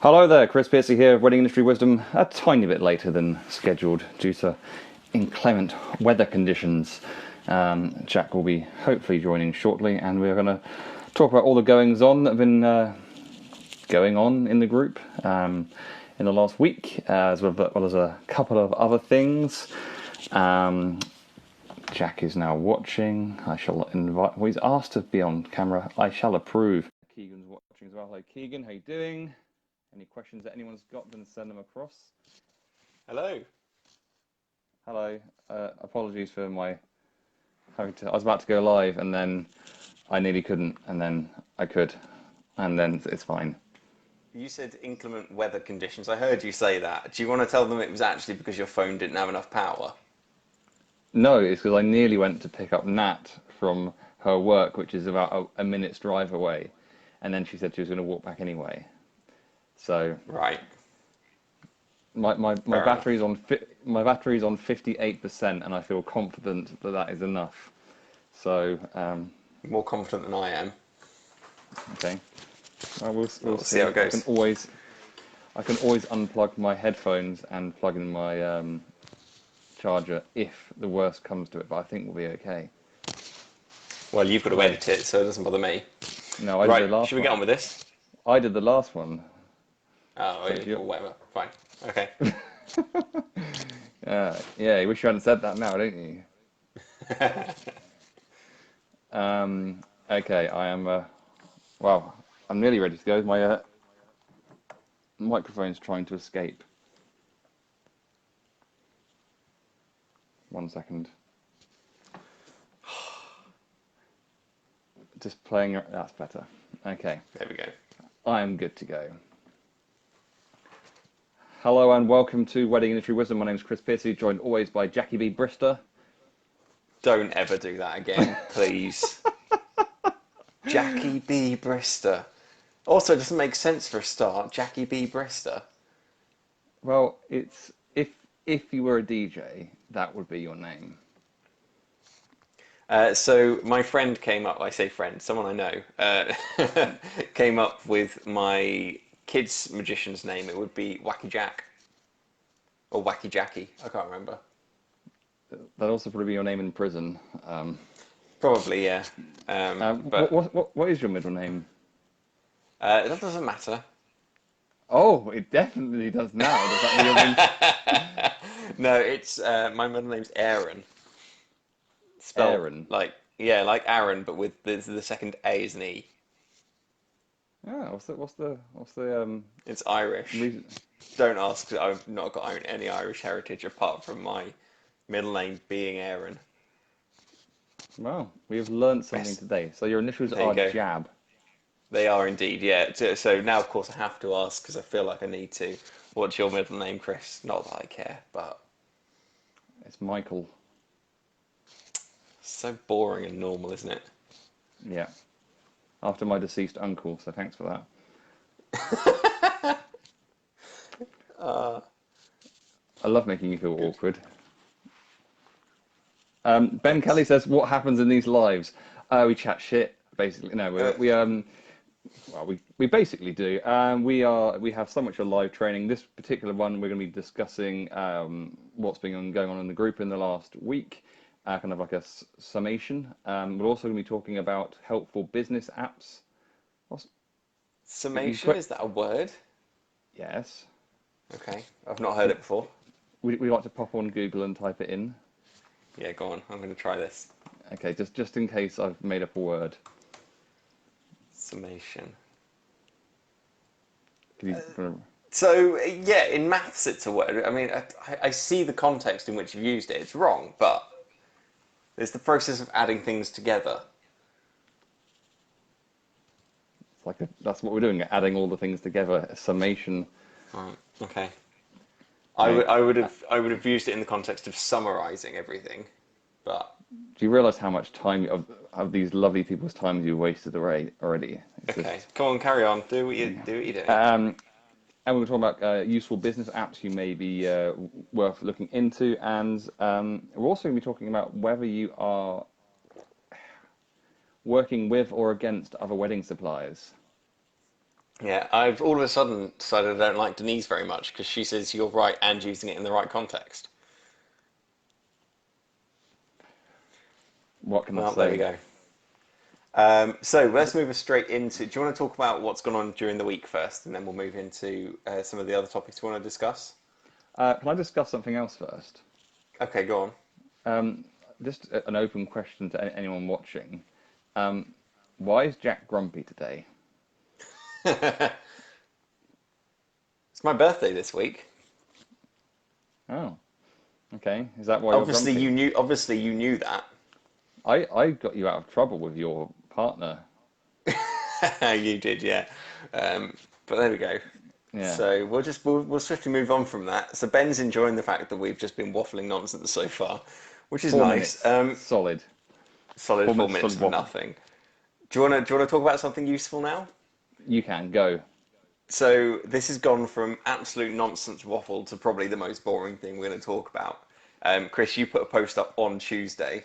Hello there, Chris Piercy here of Wedding Industry Wisdom, a tiny bit later than scheduled due to inclement weather conditions. Jack will be hopefully joining shortly, and we're going to talk about all the goings-on that have been going on in the group in the last week, as well as a couple of other things. Jack is now watching. I shall invite... Well, he's asked to be on camera. I shall approve. Keegan's watching as well. Hello, Keegan. How you doing? Any questions that anyone's got, then send them across. Hello. Hello. Apologies for my having to... I was about to go live, and then I nearly couldn't, and then I could, and then it's fine. You said inclement weather conditions. I heard you say that. Do you want to tell them it was actually because your phone didn't have enough power? No, it's because I nearly went to pick up Nat from her work, which is about a minute's drive away, and then she said she was going to walk back anyway. So right, my battery's on 58%, and I feel confident that that is enough. So more confident than I am. Okay, we'll see how it goes. I can always unplug my headphones and plug in my charger if the worst comes to it, but I think we'll be okay. Well, you've got to edit it, so it doesn't bother me. No, I did the last should we get on with this? I did the last one. Oh, so whatever. Fine. Okay. Yeah, you wish you hadn't said that now, don't you? Okay, I am... well, I'm nearly ready to go. My microphone's trying to escape. 1 second. Just playing... That's better. Okay. There we go. I am good to go. Hello and welcome to Wedding Industry Wisdom. My name is Chris Piercy, joined always by Jackie B. Brister. Don't ever do that again, please. Jackie B. Brister. Also, it doesn't make sense for a start. Jackie B. Brister. Well, it's if you were a DJ, that would be your name. So my friend came up, I say friend, someone I know, came up with my kid's magician's name. It would be Wacky Jack. Or Wacky Jackie, I can't remember. That'd also probably be your name in prison. Probably, yeah. But what is your middle name? that doesn't matter. Oh, it definitely does now. Does that mean No, it's my middle name's Aaron. Spelled Aaron? like Aaron, but with the second A is an E. Oh, what's the It's Irish. reason? Don't ask, 'cause I've not got any Irish heritage apart from my middle name being Aaron. Well, we have learned something today. So your initials are Jab. They are indeed, yeah. So now, of course, I have to ask because I feel like I need to. What's your middle name, Chris? Not that I care, but It's Michael. so boring and normal, isn't it? Yeah. After my deceased uncle, so thanks for that. I love making you feel awkward. Ben Kelly says, "What happens in these lives? We chat shit, basically. No, we basically do. We have so much of live training. This particular one, we're going to be discussing what's been going on in the group in the last week, kind of like a summation. We're also going to be talking about helpful business apps. Summation, is that a word? Yes. Okay, I've not heard it before. We like to pop on Google and type it in. Yeah, go on. I'm going to try this. Okay, just in case I've made up a word. Summation. So, yeah, in maths it's a word. I mean, I see the context in which you've used it. It's wrong, but it's the process of adding things together. It's like that's what we're doing, adding all the things together, a summation. Right, okay. I would have used it in the context of summarising everything, but... Do you realise how much time of these lovely people's time you wasted already? Okay, come on, carry on. Do what you're doing. And we're talking about useful business apps you may be worth looking into, and we're also going to be talking about whether you are working with or against other wedding suppliers. Yeah, I've all of a sudden decided I don't like Denise very much because she says you're right and using it in the right context. What can I Well, there we say? go. So let's move us straight into. Do you want to talk about what's gone on during the week first, and then we'll move into some of the other topics we want to discuss? Can I discuss something else first? Okay, go Um, just an open question to anyone watching. Um, why is Jack grumpy today? on. It's my birthday this week. Oh, okay. Is that why you're Obviously, grumpy? you knew. Obviously, you knew that. I got you out of trouble with your partner. You did, yeah. Um, but there we go. Yeah, So we'll swiftly move on from that. So Ben's enjoying the fact that we've just been waffling nonsense so far, which is four nice. minutes, solid. Solid Four four minutes minutes solid of waffle. nothing. Do you wanna talk about something useful now? You can go. So this has gone from absolute nonsense waffle to probably the most boring thing we're going to talk about. Chris, you put a post up on Tuesday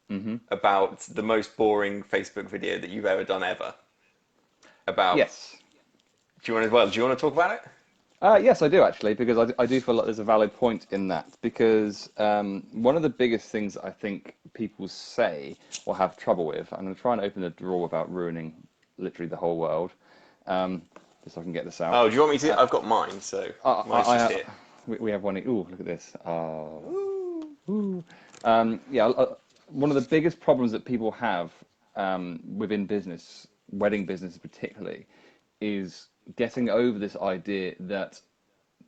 Hmm. about the most boring Facebook video that you've ever done ever. About Yes. do you want to talk about it? Yes, I do actually, because I do feel like there's a valid point in that. Because one of the biggest things I think people say or have trouble with, I'm going to try and open a drawer without ruining literally the whole world, just so I can get this out. Oh, do you want me to? I've got mine, so I, mine's just here. we have one. Ooh, look at this. Oh, Ooh. ooh. Yeah, one of the biggest problems that people have within business, wedding business particularly, is getting over this idea that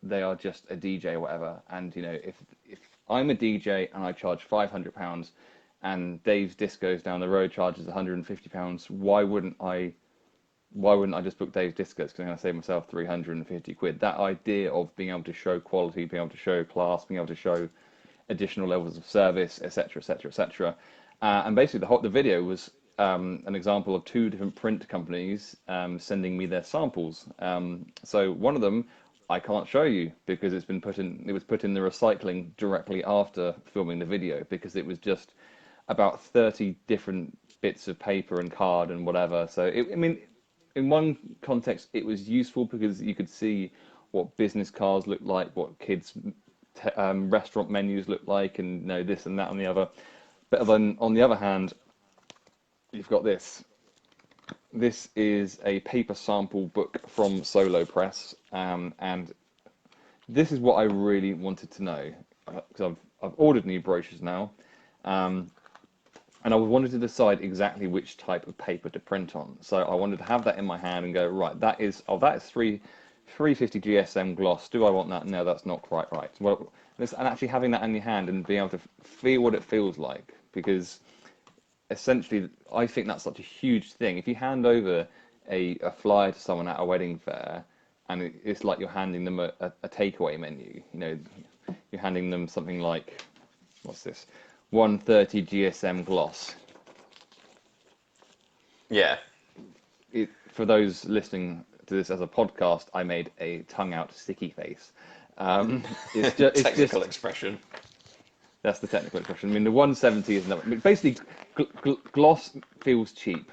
they are just a DJ or whatever. And if I'm a DJ and I charge £500 and Dave's Discos down the road charges £150, why wouldn't I just book Dave's Discos because I'm going to save myself 350 quid? That idea of being able to show quality, being able to show class, being able to show additional levels of service, etc., etc., etc. And basically, the video was an example of two different print companies sending me their samples. So one of them I can't show you because it was put in the recycling directly after filming the video because it was just about 30 different bits of paper and card and whatever. So I mean, in one context, it was useful because you could see what business cards look like, what kids' restaurant menus look like, and this and that and the other. But then on the other hand, you've got this. This is a paper sample book from Solo Press, and this is what I really wanted to know because I've ordered new brochures now, and I wanted to decide exactly which type of paper to print on. So I wanted to have that in my hand and go, right, that is 350 GSM gloss. Do I want that? No, that's not quite right. Well, and actually having that in your hand and being able to feel what it feels like, because essentially I think that's such a huge thing. If you hand over a flyer to someone at a wedding fair, and it's like you're handing them a takeaway menu, you're handing them something like, what's this? 130 GSM gloss. Yeah. For those listening to this as a podcast, I made a tongue out sticky face. It's just Technical expression. that's the technical expression. I mean, the 170 is not. Basically, gloss feels cheap,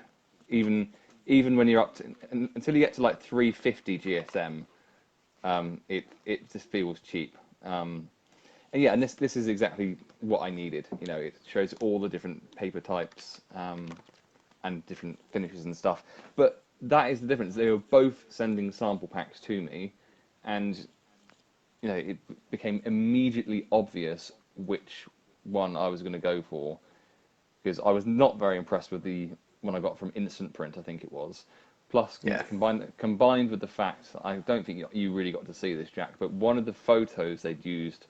even when you're up to until you get to like 350 GSM. It just feels cheap. And yeah, and this is exactly what I needed. It shows all the different paper types and different finishes and stuff. But that is the difference. They were both sending sample packs to me, and it became immediately obvious which one I was going to go for because I was not very impressed with the one I got from Instant Print, I think it was. Plus, Yeah. combined with the fact I don't think you really got to see this, Jack, but one of the photos they'd used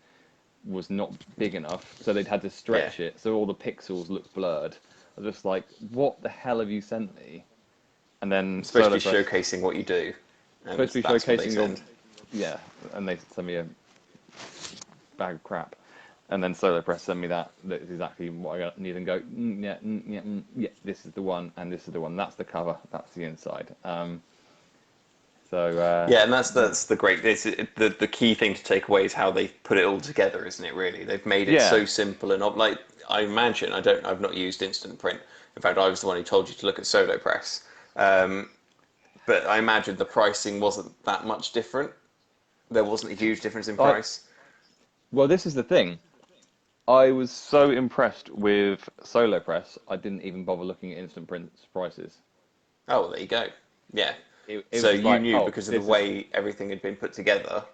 was not big enough, so they'd had to Yeah. stretch it, so all the pixels looked blurred. I was just like, what the hell have you sent me? And then It's supposed to Solo be Press showcasing what you do, and supposed to be that's what they showcasing your, send. yeah, and they sent me a bag of crap. And then Solo Press sent me that is exactly what I need and go, yeah, yeah, yeah, this is the one, and this is the one. That's the cover, that's the inside. Yeah, and that's the great. The key thing to take away is how they put it all together, isn't it? Really, they've made it Yeah, so simple and like I imagine. I've not used instant print. In fact, I was the one who told you to look at Solo Press. but I imagine the pricing wasn't that much different. There wasn't a huge difference in I, price. well, this is the thing. I was so impressed with Solo Press, I didn't even bother looking at Instant Print's prices. Oh, there you go. Yeah. It So was just you like, knew oh, because of the this is, way everything had been put together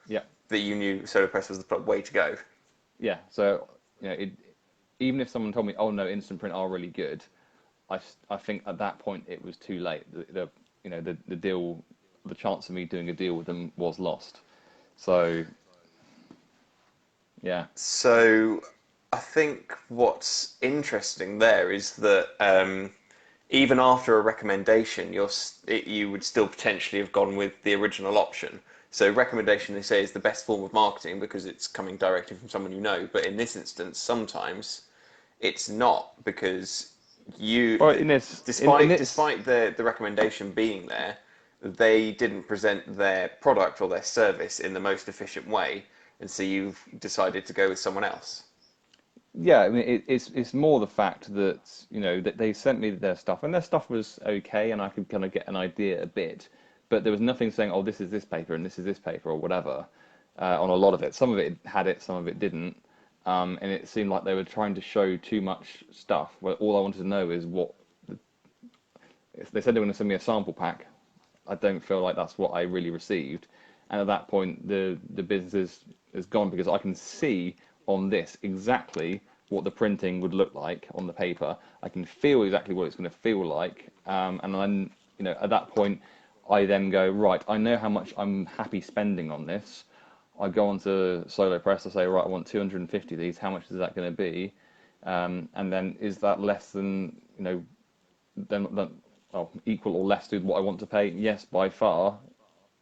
yeah, that you knew Solar Press was the way to go. yeah. So, even if someone told me, oh no, Instant Print are really good, I think at that point it was too late. The deal, the chance of me doing a deal with them was lost. So, yeah, So I think what's interesting there is that even after a recommendation, you would still potentially have gone with the original option. So recommendation, they say, is the best form of marketing because it's coming directly from someone you know. But in this instance, sometimes it's not because well, in this, in this, despite the recommendation being there, they didn't present their product or their service in the most efficient way, and so you've decided to go with someone else. yeah, I mean, it's more the fact that that they sent me their stuff, and their stuff was okay, and I could kind of get an idea a bit, but there was nothing saying, oh, this is this paper and this is this paper or whatever, on a lot of it. Some of it had it, some of it didn't, and it seemed like they were trying to show too much stuff. Where all I wanted to know is what if they said they were going to send me a sample pack. I don't feel like that's what I really received, and at that point, the business is gone because I can see on this exactly what the printing would look like on the paper. I can feel exactly what it's going to feel like, and then at that point, I then go right. I know how much I'm happy spending on this. I go onto Solo Press. I say right, I want 250 of these. How much is that going to be? And then is that less than than equal or less to what I want to pay? Yes, by far.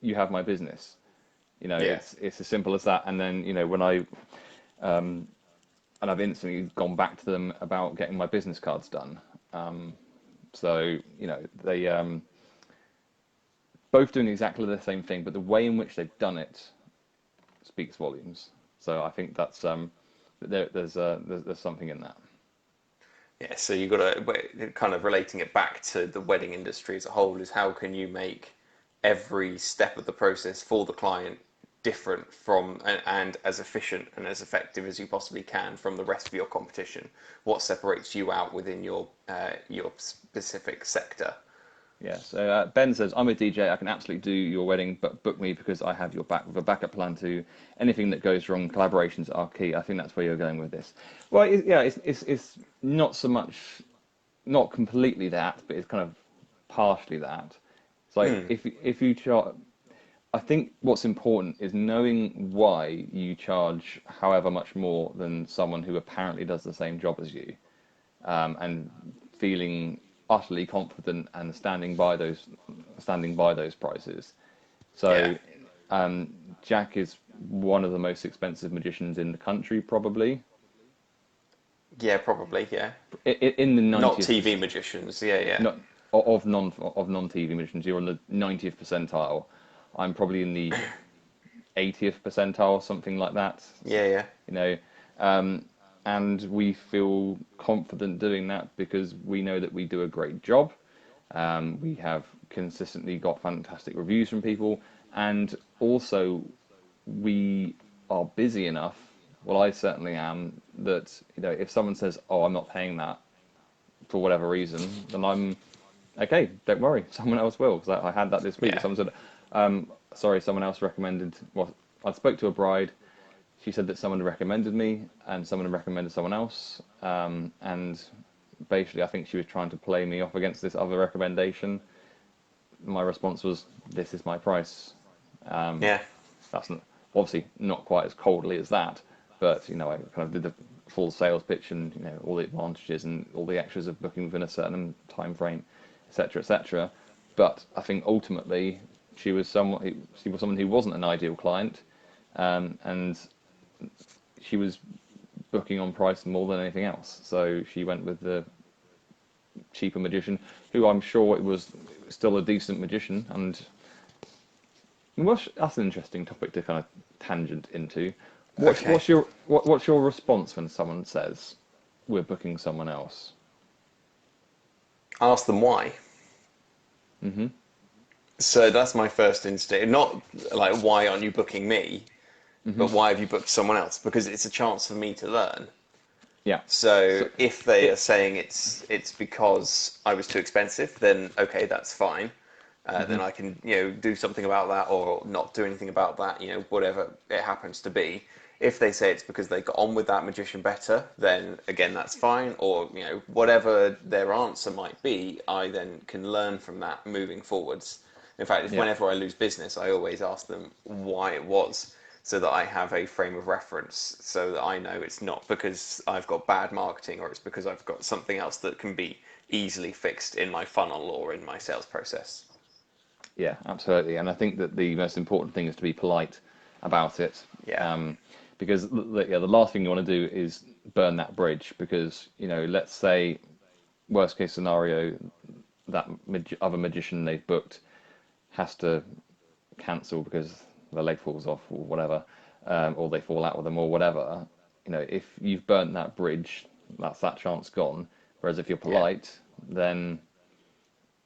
You have my business. Yeah. It's as simple as that. And then when and I've instantly gone back to them about getting my business cards done. So they both doing exactly the same thing, but the way in which they've done it speaks volumes. So I think that's there's something in that. Yeah, so you got to kind of relating it back to the wedding industry as a whole is how can you make every step of the process for the client different from and as efficient and as effective as you possibly can from the rest of your competition. What separates you out within your specific sector? Yeah, so Ben says, I'm a DJ, I can absolutely do your wedding, but book me because I have your back with a backup plan to anything that goes wrong. Collaborations are key. I think that's where you're going with this. Well, it's not so much, not completely that, but it's kind of partially that. It's like if you charge, I think what's important is knowing why you charge however much more than someone who apparently does the same job as you, and feeling utterly confident and standing by those prices. Yeah. So Jack is one of the most expensive magicians in the country, probably. Yeah, probably, yeah. In the Not 90th, TV magicians, yeah, yeah. not of non TV magicians, you're on the 90th percentile. I'm probably in the 80th percentile, something like that. Yeah, yeah. You know, and we feel confident doing that because we know that we do a great job. We have consistently got fantastic reviews from people, and also we are busy enough. Well, I certainly am. That if someone says, "Oh, I'm not paying that for whatever reason," then I'm okay. Don't worry, someone else will. Because I had that this week. Yeah. Someone said, "Sorry, someone else recommended." Well, I spoke to a bride. She said that someone recommended me, and someone recommended someone else, and basically, I think she was trying to play me off against this other recommendation. My response was, "This is my price." Yeah. That's not, obviously not quite as coldly as that, but I kind of did the full sales pitch and all the advantages and all the extras of booking within a certain time frame, etc., etc. But I think ultimately she was someone who wasn't an ideal client, and she was booking on price more than anything else. So she went with the cheaper magician, who I'm sure it was still a decent magician. And that's an interesting topic to kind of tangent into. Okay. What's your response when someone says we're booking someone else? Ask them why. Hmm. So that's my first instinct. Not like, why aren't you booking me, but why have you booked someone else? Because it's a chance for me to learn. Yeah. So So if they are it. saying it's because I was too expensive, then okay, that's fine. Then I can do something about that, or not do anything about that. Whatever it happens to be. If they say it's because they got on with that magician better, then again that's fine. Or whatever their answer might be, I then can learn from that moving forwards. In fact, if Yeah. whenever I lose business, I always ask them why it was, so that I have a frame of reference, so that I know it's not because I've got bad marketing, or it's because I've got something else that can be easily fixed in my funnel or in my sales process. Yeah, absolutely. And I think that the most important thing is to be polite about it. Yeah, Um, because the last thing you want to do is burn that bridge. Because, let's say, worst case scenario, that other magician they've booked has to cancel because their leg falls off or whatever, or they fall out with them or whatever. If you've burnt that bridge, that's that chance gone. Whereas if you're yeah, polite, then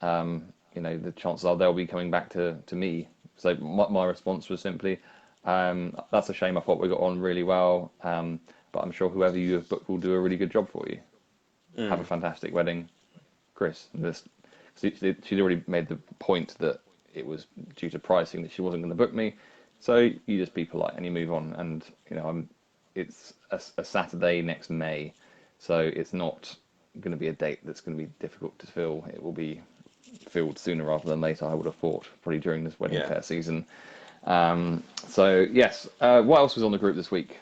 the chances are they'll be coming back to me. So my response was simply, that's a shame. I thought we got on really well, but I'm sure whoever you have booked will do a really good job for you. Have a fantastic wedding, Chris. She'd already made the point that it was due to pricing that she wasn't going to book me. So you just be polite and you move on. And it's a Saturday next May, so it's not going to be a date that's going to be difficult to fill. It will be filled sooner rather than later, I would have thought, probably during this wedding yeah. fair season. So yes, what else was on the group this week?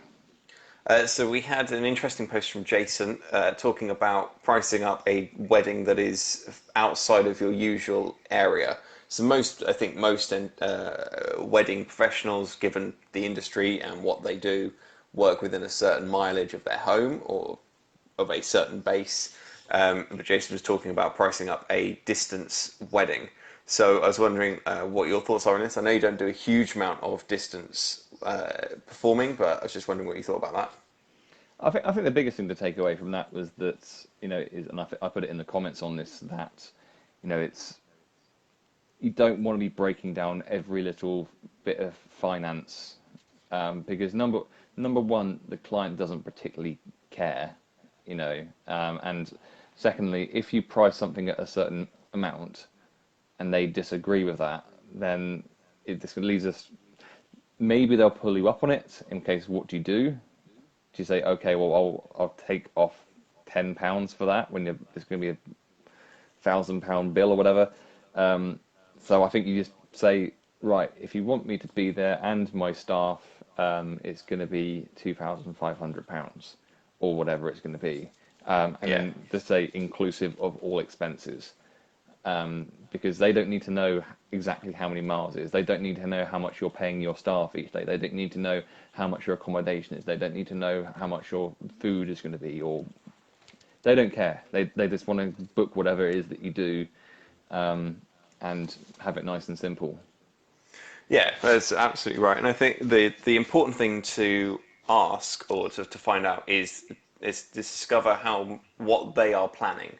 So we had an interesting post from Jason talking about pricing up a wedding that is outside of your usual area. So I think most wedding professionals, given the industry and what they do, work within a certain mileage of their home or of a certain base. But Jason was talking about pricing up a distance wedding. So I was wondering what your thoughts are on this. I know you don't do a huge amount of distance performing, but I was just wondering what you thought about that. I think the biggest thing to take away from that was that and I put it in the comments on this, that it's, you don't want to be breaking down every little bit of finance, because number one, the client doesn't particularly care, and secondly, if you price something at a certain amount and they disagree with that, then it just leaves us. Maybe they'll pull you up on it in case, what do you do? Do you say, okay, well, I'll take off £10 for that when it's going to be £1,000 bill or whatever? So I think you just say, right, if you want me to be there and my staff, it's going to be £2,500 or whatever it's going to be, and Yeah. then just say inclusive of all expenses. Because they don't need to know exactly how many miles it is. They don't need to know how much you're paying your staff each day. They don't need to know how much your accommodation is. They don't need to know how much your food is going to be, or they don't care. They just want to book whatever it is that you do, and have it nice and simple. Yeah, that's absolutely right. And I think the important thing to ask, or to find out, is discover what they are planning.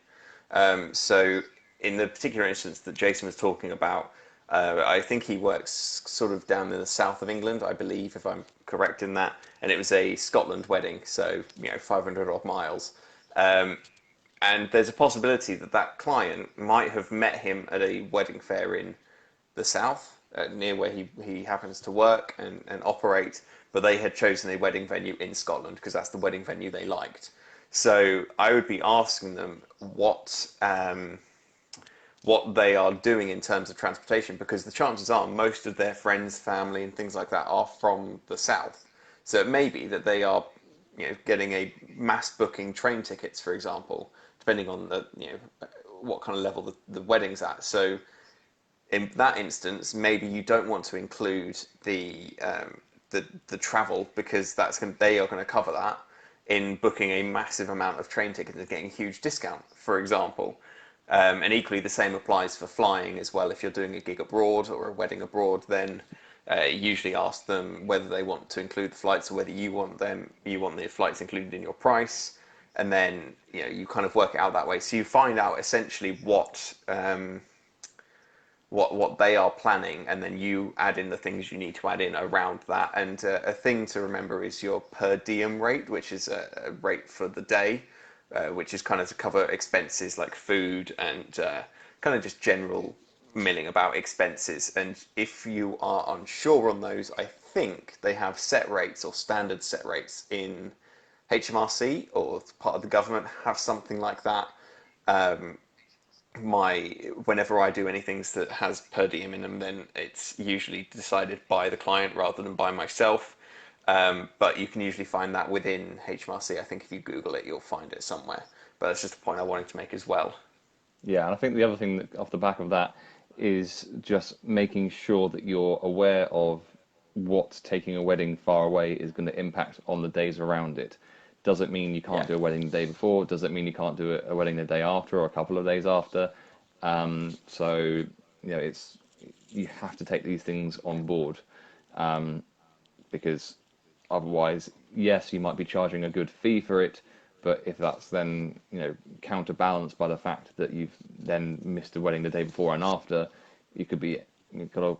So in the particular instance that Jason was talking about, I think he works sort of down in the south of England, I believe, if I'm correct in that. And it was a Scotland wedding, so 500 odd miles. Um, and there's a possibility that that client might have met him at a wedding fair in the south, near where he happens to work and operate, but they had chosen a wedding venue in Scotland because that's the wedding venue they liked. So I would be asking them what they are doing in terms of transportation, because the chances are most of their friends, family, and things like that are from the south. So it may be that they are, getting a mass booking train tickets, for example, depending on the, what kind of level the wedding's at. So in that instance, maybe you don't want to include the travel, because they are going to cover that in booking a massive amount of train tickets and getting a huge discount, for example. And equally, the same applies for flying as well. If you're doing a gig abroad or a wedding abroad, then usually ask them whether they want to include the flights, or whether you want the flights included in your price, and then you kind of work it out that way. So you find out essentially what they are planning, and then you add in the things you need to add in around that. And a thing to remember is your per diem rate, which is a rate for the day, which is kind of to cover expenses like food and kind of just general milling about expenses. And if you are unsure on those, I think they have set rates or standard set rates in HMRC, or part of the government have something like that. Whenever I do anything that has per diem in them, then it's usually decided by the client rather than by myself. But you can usually find that within HMRC. I think if you Google it, you'll find it somewhere. But that's just a point I wanted to make as well. Yeah, and I think the other thing that, off the back of that, is just making sure that you're aware of what taking a wedding far away is going to impact on the days around it. Does it mean you can't do a wedding the day before? Does it mean you can't do a wedding the day after or a couple of days after? So, you have to take these things on board, because otherwise, yes, you might be charging a good fee for it, but if that's then, counterbalanced by the fact that you've then missed a wedding the day before and after, you could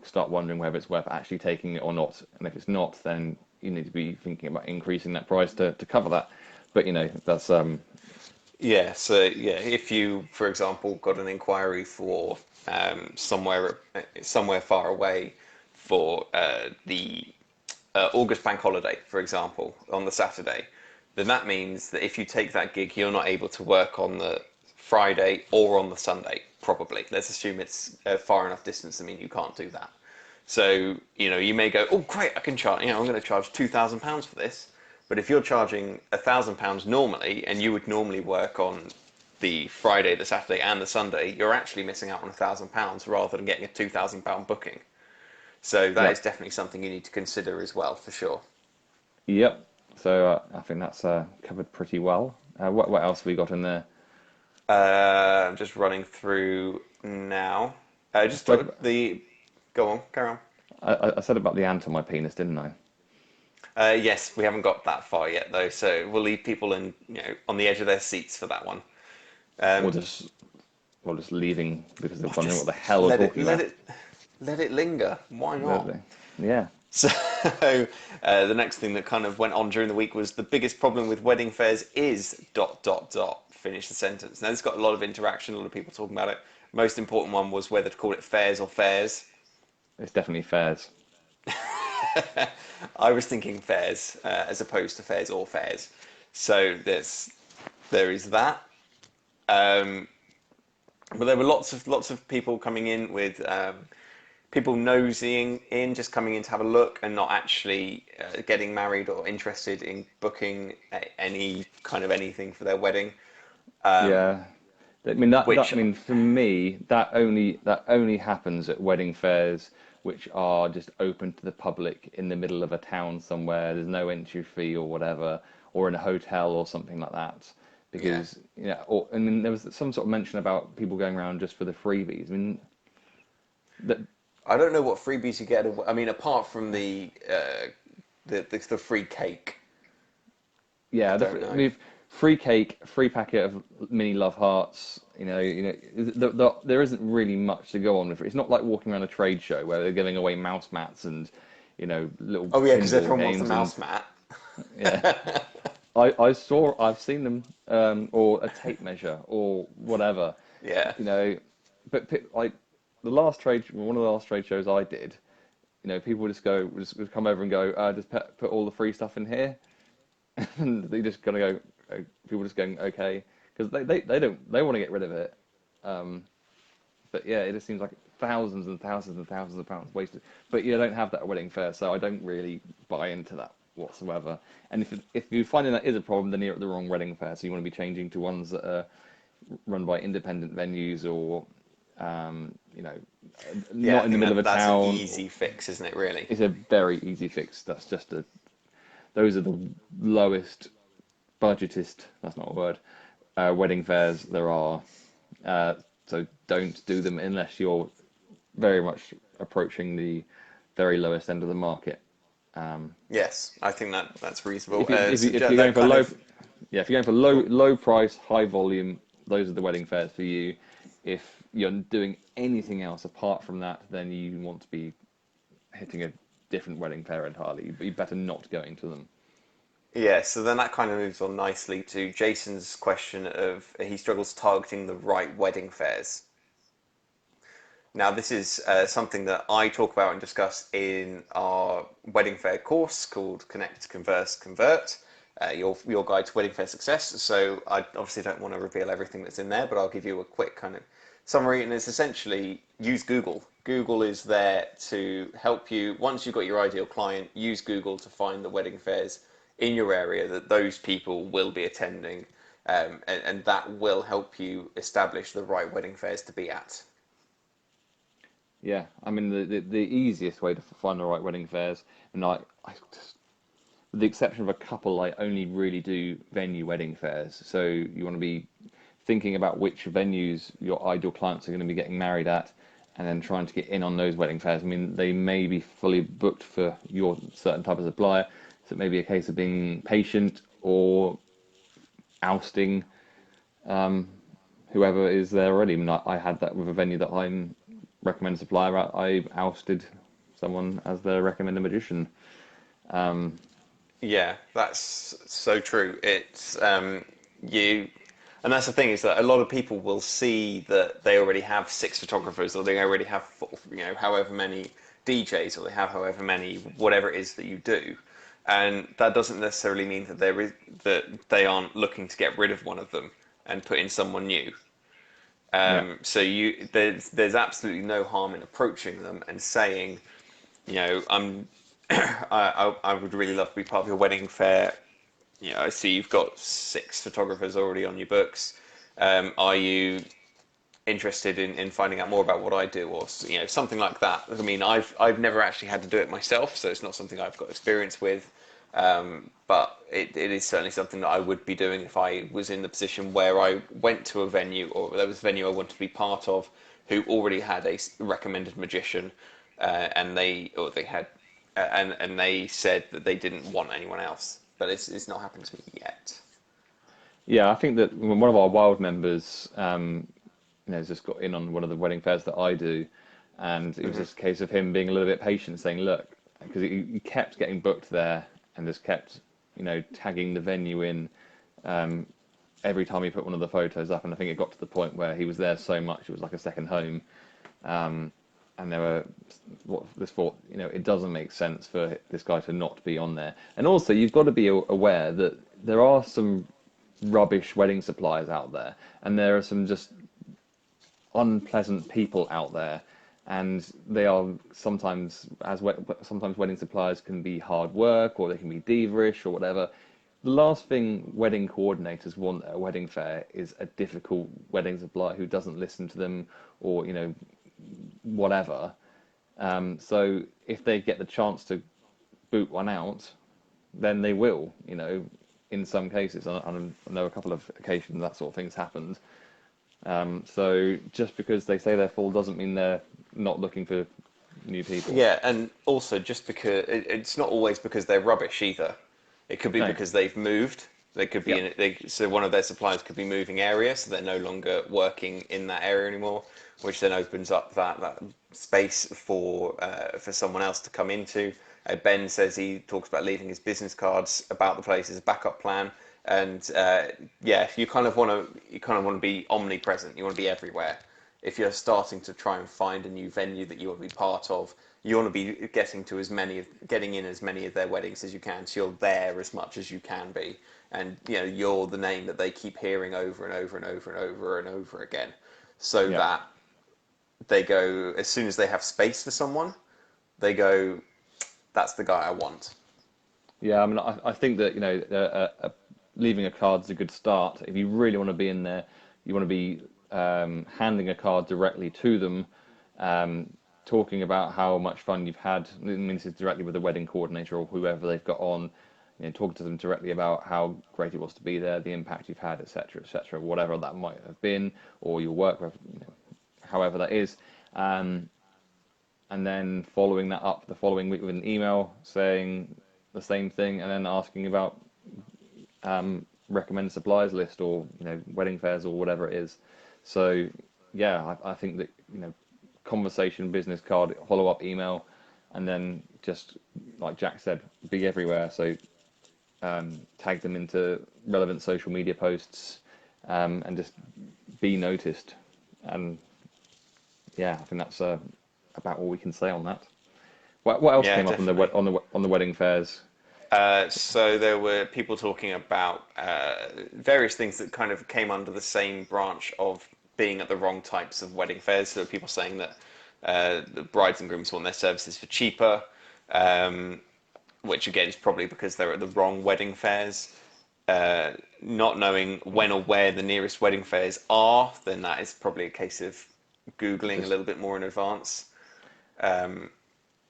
start wondering whether it's worth actually taking it or not. And if it's not, then you need to be thinking about increasing that price to cover that. But that's if you, for example, got an inquiry for somewhere far away for the August bank holiday, for example, on the Saturday, then that means that if you take that gig, you're not able to work on the Friday or on the Sunday, probably. Let's assume it's a far enough distance to mean you can't do that. So, you may go, oh, great, I can charge, I'm going to charge £2,000 for this. But if you're charging £1,000 normally, and you would normally work on the Friday, the Saturday, and the Sunday, you're actually missing out on £1,000 rather than getting a £2,000 booking. So that is definitely something you need to consider as well, for sure. Yep. So I think that's covered pretty well. What else have we got in there? I'm just running through now. Just the. Go on, carry on. I said about the ant on my penis, didn't I? Yes, we haven't got that far yet, though, so we'll leave people on the edge of their seats for that one. Or just leaving because they're wondering what the hell we're talking about. Let it linger. Why not? Yeah. So the next thing that kind of went on during the week was the biggest problem with wedding fairs is ... Finish the sentence. Now, this got a lot of interaction, a lot of people talking about it. Most important one was whether to call it fairs or fairs. It's definitely fairs. I was thinking fairs as opposed to fairs or fairs. So there is that. But there were lots of people coming in with people nosying in, just coming in to have a look and not actually getting married or interested in booking any kind of anything for their wedding. Yeah. I mean, for me, that only happens at wedding fairs which are just open to the public in the middle of a town somewhere. There's no entry fee or whatever, or in a hotel or something like that. Because and then there was some sort of mention about people going around just for the freebies. I mean, I don't know what freebies you get. I mean, apart from the free cake. Yeah, I mean, free cake, free packet of mini love hearts. There isn't really much to go on with it. It's not like walking around a trade show where they're giving away mouse mats and little. Oh yeah, because everyone wants a mouse mat. Yeah, I've seen them, or a tape measure or whatever. Yeah. But like one of the last trade shows I did, people would come over and go, just put all the free stuff in here, and they just gonna go. People just going okay because they want to get rid of it, but yeah, it just seems like thousands and thousands and thousands of pounds wasted. But you don't have that at wedding fair, so I don't really buy into that whatsoever. And if you're finding that is a problem, then you're at the wrong wedding fair. So you want to be changing to ones that are run by independent venues or not in the middle of a town. That's an easy fix, isn't it? Really, it's a very easy fix. That's just those are the lowest budgetist, that's not a word, wedding fairs there are. So don't do them unless you're very much approaching the very lowest end of the market. Yes, I think that's reasonable. If you're going for low price, high volume, those are the wedding fairs for you. If you're doing anything else apart from that, then you want to be hitting a different wedding fair entirely. You better not going to them. Yeah, so then that kind of moves on nicely to Jason's question of he struggles targeting the right wedding fairs. Now, this is something that I talk about and discuss in our wedding fair course called Connect, Converse, Convert, your guide to wedding fair success. So I obviously don't want to reveal everything that's in there, but I'll give you a quick kind of summary, and it's essentially use Google. Google is there to help you. Once you've got your ideal client, use Google to find the wedding fairs in your area that those people will be attending, and that will help you establish the right wedding fairs to be at. Yeah, I mean the easiest way to find the right wedding fairs, and I just, with the exception of a couple, I only really do venue wedding fairs. So you want to be thinking about which venues your ideal clients are going to be getting married at, and then trying to get in on those wedding fairs. I mean, they may be fully booked for your certain type of supplier, so it may be a case of being patient or ousting whoever is there already. I mean, I had that with a venue that I'm recommended supplier at. I ousted someone as their recommended magician. Yeah, that's so true. It's you, and that's the thing is that a lot of people will see that they already have 6 photographers, or they already have, however many DJs, or they have however many whatever it is that you do, and that doesn't necessarily mean that that they aren't looking to get rid of one of them and put in someone new. Yeah, So there's absolutely no harm in approaching them and saying, I'm I would really love to be part of your wedding fair. I see you've got 6 photographers already on your books. Are you interested in finding out more about what I do, or something like that? I mean, I've never actually had to do it myself, so it's not something I've got experience with. But it is certainly something that I would be doing if I was in the position where I went to a venue, or there was a venue I wanted to be part of who already had a recommended magician, and they had and they said that they didn't want anyone else. But it's not happened to me yet. yeah. I think that when one of our wild members, has just got in on one of the wedding fairs that I do, and it was Hmm. just a case of him being a little bit patient, saying, "Look," because he kept getting booked there, and just kept, tagging the venue in every time he put one of the photos up, and I think it got to the point where he was there so much it was like a second home. And there were what this thought, it doesn't make sense for this guy to not be on there. And also, you've got to be aware that there are some rubbish wedding suppliers out there, and there are some just unpleasant people out there, and they are sometimes sometimes wedding suppliers can be hard work, or they can be diva-ish or whatever. The last thing wedding coordinators want at a wedding fair is a difficult wedding supplier who doesn't listen to them, or whatever. So if they get the chance to boot one out, then they will. In some cases, I know a couple of occasions that sort of things happened. So just because they say they're full doesn't mean they're not looking for new people. Yeah, and also just because it's not always because they're rubbish either. It could be No. because they've moved. They could be Yeah. so one of their suppliers could be moving area, so they're no longer working in that area anymore, which then opens up that space for someone else to come into. Ben says he talks about leaving his business cards about the place as a backup plan, and yeah, you kind of want to be omnipresent. You want to be everywhere. If you're starting to try and find a new venue that you want to be part of, you want to be getting in as many of their weddings as you can, so you're there as much as you can be, and you're the name that they keep hearing over and over and over and over and over again, so Yeah. that they go, as soon as they have space for someone, they go, that's the guy I want. Yeah. I mean, I think that leaving a card's a good start. If you really want to be in there, you want to be handing a card directly to them, um, talking about how much fun you've had. I mean, this is directly with the wedding coordinator or whoever they've got on. Talking to them directly about how great it was to be there, the impact you've had, etc., whatever that might have been, or your work, however that is. Um, and then following that up the following week with an email saying the same thing, and then asking about recommended suppliers list, or wedding fairs or whatever it is. So yeah, I think that, conversation, business card, follow-up email, and then just like Jack said, be everywhere. So tag them into relevant social media posts, and just be noticed. And yeah, I think that's about all we can say on that. What else Yeah, came up on definitely. on the wedding fairs? So there were people talking about various things that kind of came under the same branch of being at the wrong types of wedding fairs. There were people saying that the brides and grooms want their services for cheaper, um, which again is probably because they're at the wrong wedding fairs. Not knowing when or where the nearest wedding fairs are, then that is probably a case of Googling a Just little bit more in advance. Um,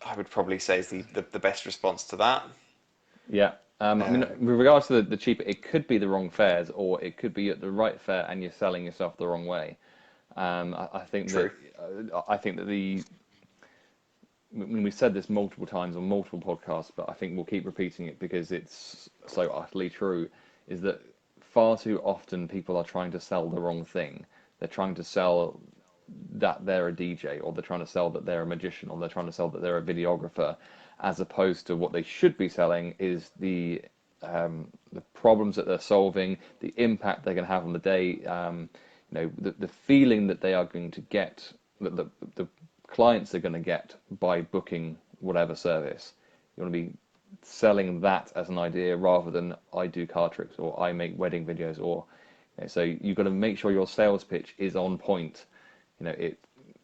I would probably say is the best response to that. yeah. I mean, Um, with regards to the cheaper, it could be the wrong fares, or it could be at the right fare and you're selling yourself the wrong way. True. I think that I mean, we've said this multiple times on multiple podcasts, but I think we'll keep repeating it because it's so utterly true, is that far too often people are trying to sell the wrong thing. They're trying to sell that they're a DJ, or they're trying to sell that they're a magician, or they're trying to sell that they're a videographer, as opposed to what they should be selling is the problems that they're solving, the impact they're going to have on the day, the feeling that they are going to get, that the clients are going to get by booking whatever service. You want to be selling that as an idea rather than I do card tricks or I make wedding videos, or so you've got to make sure your sales pitch is on point. It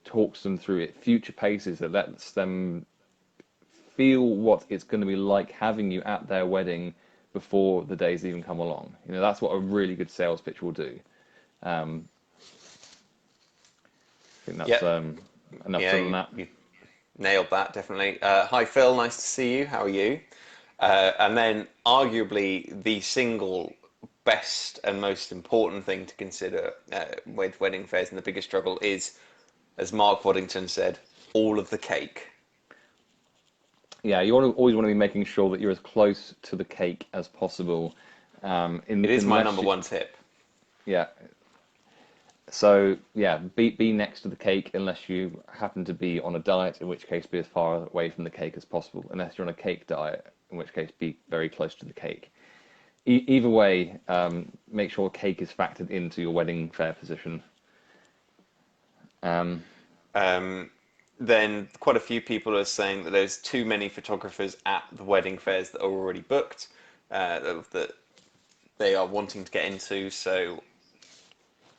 talks them through, it future paces, it lets them feel what it's going to be like having you at their wedding before the days even come along. That's what a really good sales pitch will do. I think that's Yep. enough Yeah, said on you, that. you nailed that, definitely. Hi, Phil. Nice to see you. How are you? And then, arguably, the single best and most important thing to consider with wedding fairs and the biggest struggle is, as Mark Waddington said, all of the cake. Yeah, always want to be making sure that you're as close to the cake as possible. It is my Unless number you, one tip. yeah. So yeah, be next to the cake unless you happen to be on a diet, in which case be as far away from the cake as possible. Unless you're on a cake diet, in which case be very close to the cake. Either way, make sure cake is factored into your wedding fair position. Um, Um, then quite a few people are saying that there's too many photographers at the wedding fairs that are already booked, that they are wanting to get into. So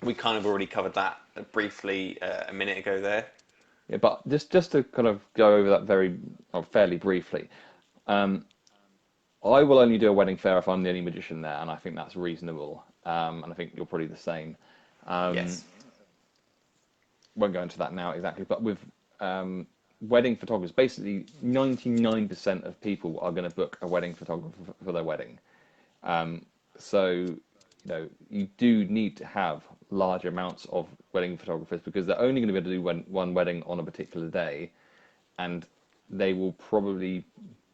we kind of already covered that briefly a minute ago there. yeah, but just to kind of go over that fairly briefly. I will only do a wedding fair if I'm the only magician there, and I think that's reasonable. And I think you're probably the same. Yes. Won't go into that now exactly, but with wedding photographers, basically 99% of people are going to book a wedding photographer for their wedding. So, you do need to have large amounts of wedding photographers because they're only going to be able to do one wedding on a particular day, and they will probably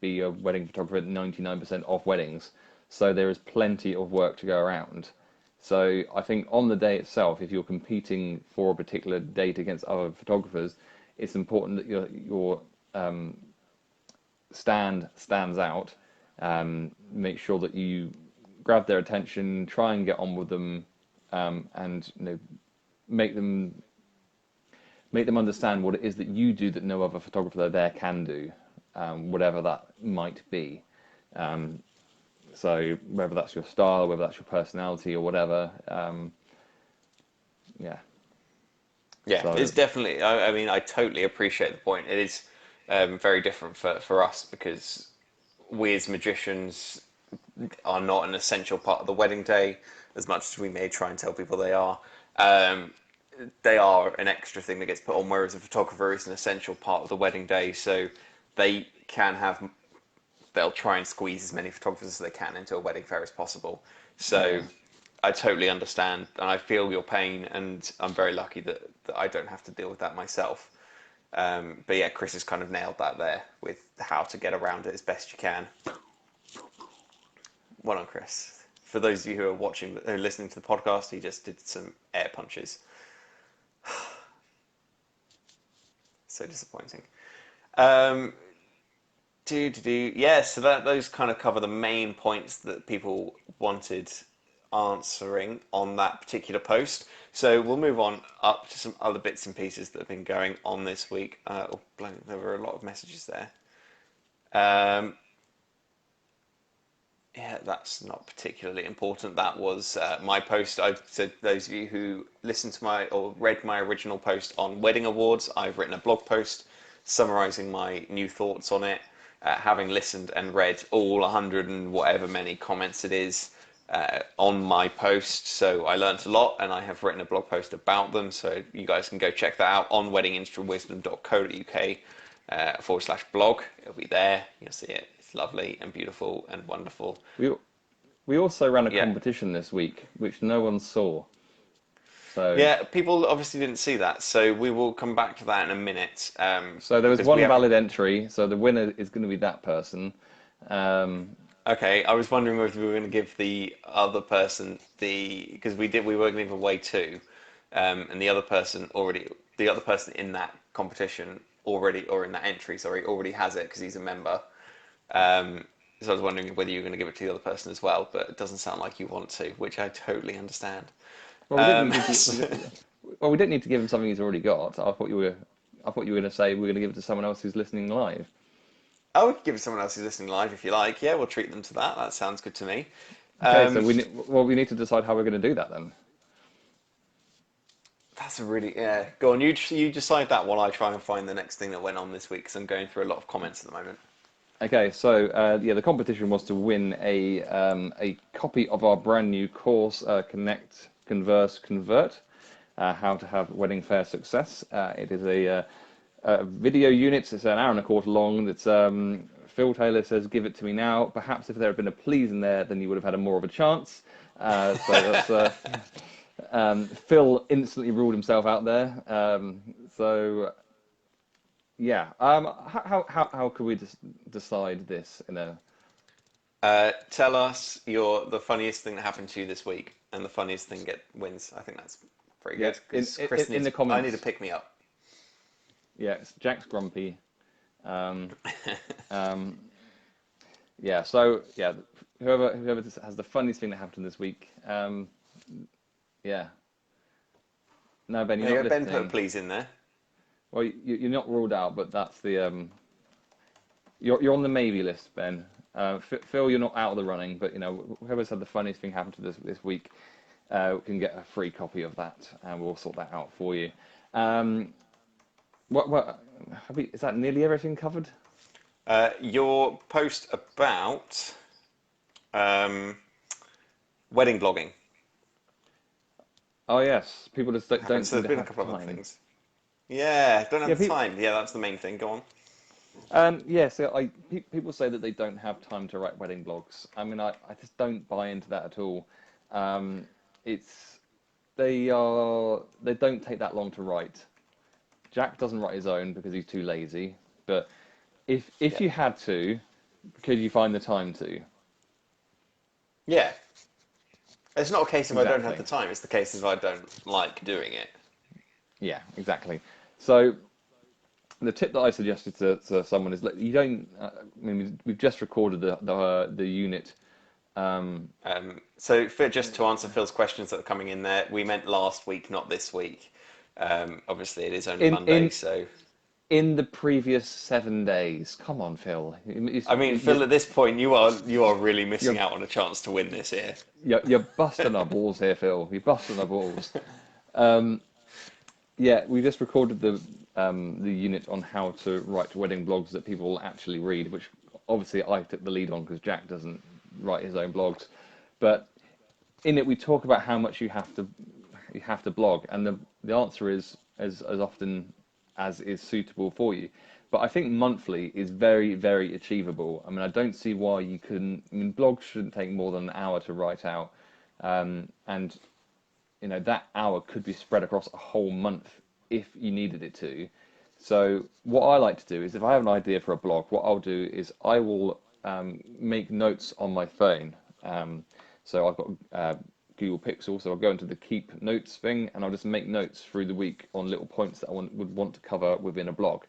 be a wedding photographer at 99% of weddings. So there is plenty of work to go around. So I think on the day itself, if you're competing for a particular date against other photographers, it's important that your stands out. Make sure that you grab their attention, try and get on with them, and make them make them understand what it is that you do that no other photographer there can do, whatever that might be. So whether that's your style, whether that's your personality, or whatever, yeah. Yeah, it's So definitely. I mean, I totally appreciate the point. It is very different for us because we as magicians are not an essential part of the wedding day, as much as we may try and tell people they are. Um, they are an extra thing that gets put on, whereas a photographer is an essential part of the wedding day. So they can have, they'll try and squeeze as many photographers as they can into a wedding fair as possible. So yeah, I totally understand and I feel your pain, and I'm very lucky that I don't have to deal with that myself. But yeah, Chris has kind of nailed that there with how to get around it as best you can. Well done, Chris. For those of you who are listening to the podcast, he just did some air punches. So disappointing. Um, Yeah, so those kind of cover the main points that people wanted answering on that particular post. So we'll move on up to some other bits and pieces that have been going on this week. There were a lot of messages there. Um, yeah, that's not particularly important. That was my post. So those of you who listened to my or read my original post on wedding awards, I've written a blog post summarising my new thoughts on it. Having listened and read all 100 and whatever many comments it is on my post, so I learnt a lot, and I have written a blog post about them. So you guys can go check that out on weddingindustrywisdom.co.uk /blog. It'll be there. You'll see it. It's lovely and beautiful and wonderful. We also ran a Yeah. competition this week, which no one saw. So Yeah, people obviously didn't see that, so we will come back to that in a minute. so there was because one we haven't- valid entry. So the winner is going to be that person. Okay, I was wondering whether we were going to give the other person because we were going to give away two, and the other person in that competition already, or in that entry, sorry, already has it because he's a member. So I was wondering whether you were going to give it to the other person as well, but it doesn't sound like you want to, which I totally understand. Well, we didn't need to give him something he's already got. I thought you were going to say we're going to give it to someone else who's listening live. Oh, we could give it to someone else who's listening live if you like. Yeah, we'll treat them to that. That sounds good to me. Okay, so we need to decide how we're going to do that then. That's a really, yeah. Go on, you decide that while I try and find the next thing that went on this week, because I'm going through a lot of comments at the moment. Okay, so the competition was to win a copy of our brand new course, Connect, Converse, Convert, how to have wedding fair success. It is a video unit. It's an hour and a quarter long. It's Phil Taylor says, "Give it to me now." Perhaps if there had been a please in there, then you would have had a more of a chance. So that's Phil instantly ruled himself out there. Yeah. How could we decide this in a? Tell us the funniest thing that happened to you this week, and the funniest thing wins. I think that's pretty good. Yeah, 'Cause Chris in the comments. I need to pick me up. Yeah, Jack's grumpy. Yeah. So yeah, whoever has the funniest thing that happened this week. Yeah. No, Ben, you're There you not go, Ben listening. put a please in there. Well, you're not ruled out, but that's the you're on the maybe list, Ben. Phil, you're not out of the running, but whoever's had the funniest thing happen to this week can get a free copy of that, and we'll sort that out for you. Is that nearly everything covered? Your post about wedding blogging. Oh yes, people just don't So seem there's to been a have couple of other time. things. Yeah, don't have the Yeah, time. Yeah, that's the main thing. Go on. So people say that they don't have time to write wedding blogs. I mean, I just don't buy into that at all. They don't take that long to write. Jack doesn't write his own because he's too lazy. But if you had to, could you find the time to? Yeah. It's not a case of I don't have Exactly. the time. It's the case of I don't like doing it. Yeah, exactly. So the tip that I suggested to someone is you don't. I mean, we've just recorded the unit. So just to answer Phil's questions that are coming in there, we meant last week, not this week. Obviously, it is only Monday, so. In the previous 7 days. Come on, Phil. I mean, Phil, at this point, you are really missing out on a chance to win this here. You're busting our balls here, Phil. You're busting our balls. Yeah, we just recorded the unit on how to write wedding blogs that people will actually read, which obviously I took the lead on because Jack doesn't write his own blogs. But in it, we talk about how much you have to blog, and the answer is as often as is suitable for you. But I think monthly is very, very achievable. I mean, I don't see why you couldn't. I mean, blogs shouldn't take more than an hour to write out, and that hour could be spread across a whole month if you needed it to. So what I like to do is if I have an idea for a blog, what I'll do is I will make notes on my phone. So I've got Google Pixel, so I'll go into the keep notes thing and I'll just make notes through the week on little points that would want to cover within a blog.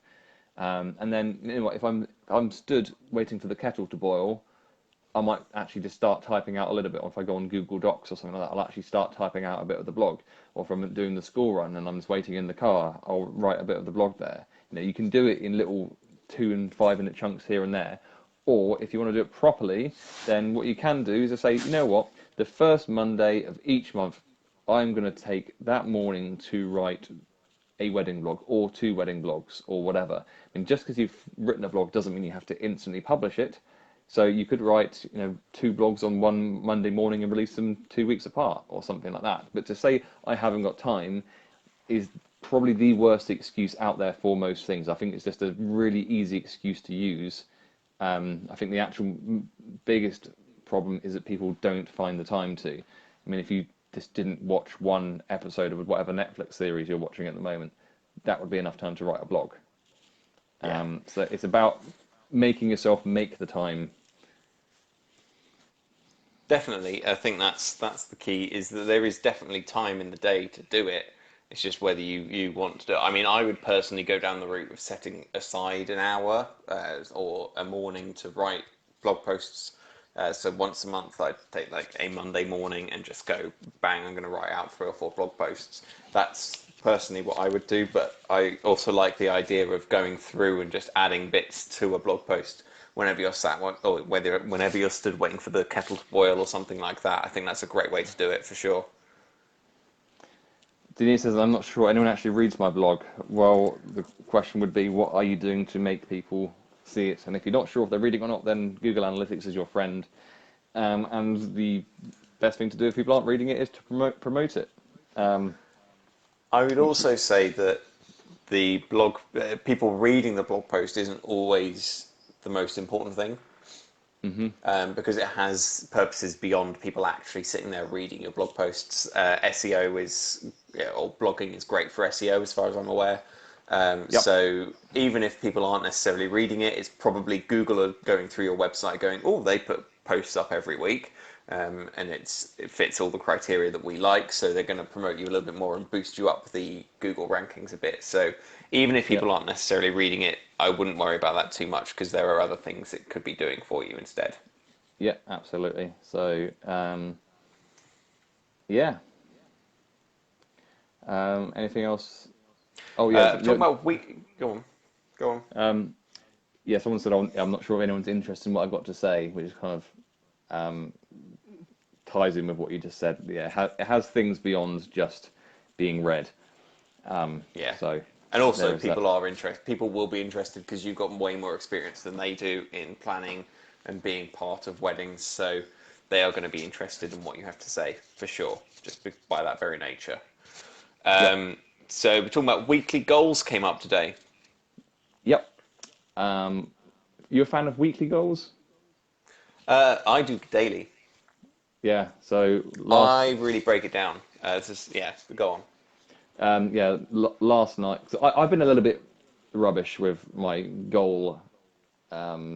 And then, you know what, if I'm stood waiting for the kettle to boil, I might actually just start typing out a little bit. Or if I go on Google Docs or something like that, I'll actually start typing out a bit of the blog. Or if I'm doing the school run and I'm just waiting in the car, I'll write a bit of the blog there. You know, you can do it in little 2 and 5 minute chunks here and there. Or if you want to do it properly, then what you can do is just say, you know what, the first Monday of each month, I'm going to take that morning to write a wedding blog or 2 wedding blogs or whatever. I mean, just because you've written a blog doesn't mean you have to instantly publish it. So you could write, 2 blogs on one Monday morning and release them 2 weeks apart or something like that. But to say I haven't got time is probably the worst excuse out there for most things. I think it's just a really easy excuse to use. I think the actual biggest problem is that people don't find the time to. I mean, if you just didn't watch one episode of whatever Netflix series you're watching at the moment, that would be enough time to write a blog. So it's about making yourself make the time. Definitely, I think that's the key, is that there is definitely time in the day to do it. It's just whether you want to do it. I mean, I would personally go down the route of setting aside an hour or a morning to write blog posts. So once a month, I'd take like a Monday morning and just go, bang, I'm going to write out 3 or 4 blog posts. That's personally what I would do, but I also like the idea of going through and just adding bits to a blog post whenever you're sat, or whenever you're stood waiting for the kettle to boil or something like that. I think that's a great way to do it for sure. Denise says, I'm not sure anyone actually reads my blog. Well, the question would be, what are you doing to make people see it? And if you're not sure if they're reading or not, then Google Analytics is your friend. And the best thing to do if people aren't reading it is to promote it. I would also say that the blog, people reading the blog post isn't always the most important thing. Because it has purposes beyond people actually sitting there reading your blog posts. SEO is, or blogging is great for SEO as far as I'm aware. So even if people aren't necessarily reading it, it's probably Google are going through your website going, oh, they put posts up every week. And it fits all the criteria that we like, so they're going to promote you a little bit more and boost you up the Google rankings a bit. So even if people aren't necessarily reading it, I wouldn't worry about that too much, because there are other things it could be doing for you instead. Yeah, absolutely. So, anything else? Oh, yeah. Talking about go on. Yeah, someone said, I'm not sure if anyone's interested in what I've got to say, which is kind of ties in with what you just said. Yeah, it has things beyond just being read. So, and also people are interested. People will be interested because you've got way more experience than they do in planning and being part of weddings. So they are going to be interested in what you have to say for sure, just by that very nature. So we're talking about weekly goals came up today. Yep. You a fan of weekly goals? I do daily. Yeah. So I really break it down. Go on. Last night, so I've been a little bit rubbish with my goal